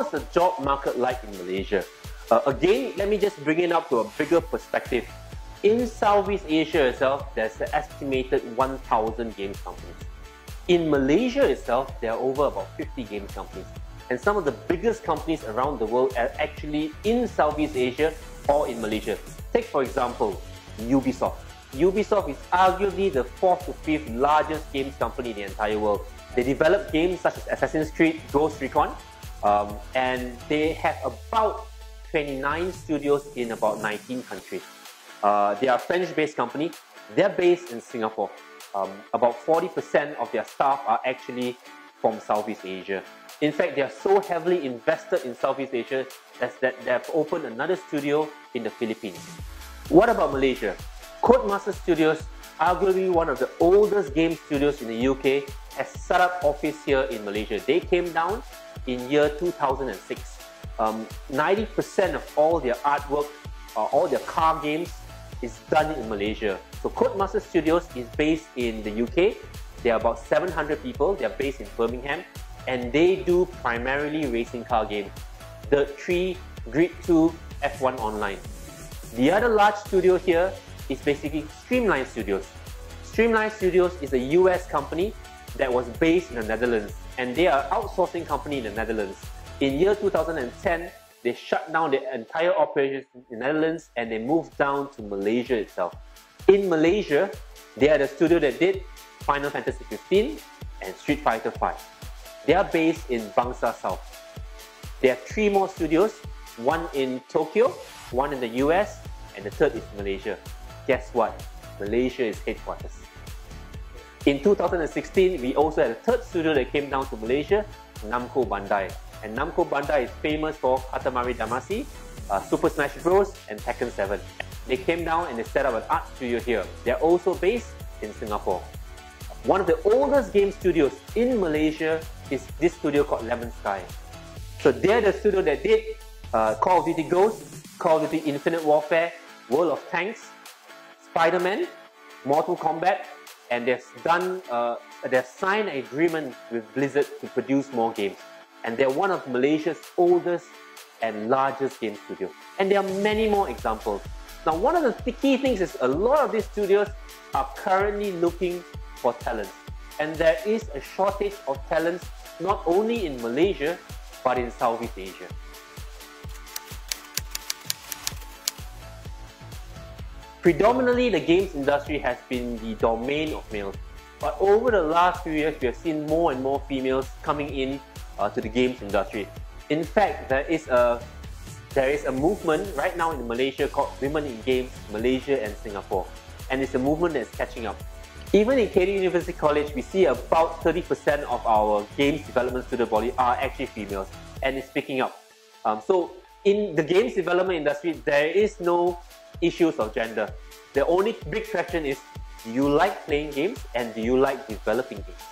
what's the job market like in Malaysia? Again, let me just bring it up to a bigger perspective. In Southeast Asia itself, there's an estimated 1,000 games companies. In Malaysia itself, there are over about 50 games companies. And some of the biggest companies around the world are actually in Southeast Asia or in Malaysia. Take for example, Ubisoft. Ubisoft is arguably the 4th to 5th largest games company in the entire world. They develop games such as Assassin's Creed, Ghost Recon, and they have about 29 studios in about 19 countries. They are a French-based company. They're based in Singapore. About 40% of their staff are actually from Southeast Asia. In fact, they are so heavily invested in Southeast Asia that they have opened another studio in the Philippines. What about Malaysia? Codemasters Studios, arguably one of the oldest game studios in the UK, has set up office here in Malaysia. They came down in year 2006. 90% of all their artwork, all their car games is done in Malaysia. So Codemasters Studios is based in the UK. There are about 700 people. They are based in Birmingham, and they do primarily racing car games. Dirt 3, Grid 2, F1 Online. The other large studio here is basically Streamline Studios. Streamline Studios is a US company that was based in the Netherlands, and they are an outsourcing company in the Netherlands. In year 2010, they shut down the entire operations in the Netherlands and they moved down to Malaysia itself. In Malaysia, they are the studio that did Final Fantasy 15 and Street Fighter 5. They are based in Bangsa South. There are 3 more studios, one in Tokyo, one in the US, and the third is Malaysia. Guess what? Malaysia is headquarters. In 2016, we also had a third studio that came down to Malaysia, Namco Bandai. And Namco Bandai is famous for Katamari Damacy, Super Smash Bros, and Tekken 7. They came down and they set up an art studio here. They're also based in Singapore. One of the oldest game studios in Malaysia is this studio called Lemon Sky. So they're the studio that did Call of Duty Ghosts, Call of Duty Infinite Warfare, World of Tanks, Spider-Man, Mortal Kombat, and they've signed an agreement with Blizzard to produce more games. And they're one of Malaysia's oldest and largest game studios. And there are many more examples. Now, one of the key things is a lot of these studios are currently looking for talents. And there is a shortage of talents not only in Malaysia, but in Southeast Asia. Predominantly, the games industry has been the domain of males. But over the last few years, we have seen more and more females coming in to the games industry. In fact, there is a movement right now in Malaysia called Women in Games, Malaysia and Singapore. And it's a movement that's catching up. Even in KD University College, we see about 30% of our games development student body are actually females, and it's picking up. So in the games development industry, there is no issues of gender. The only big question is, do you like playing games and do you like developing games?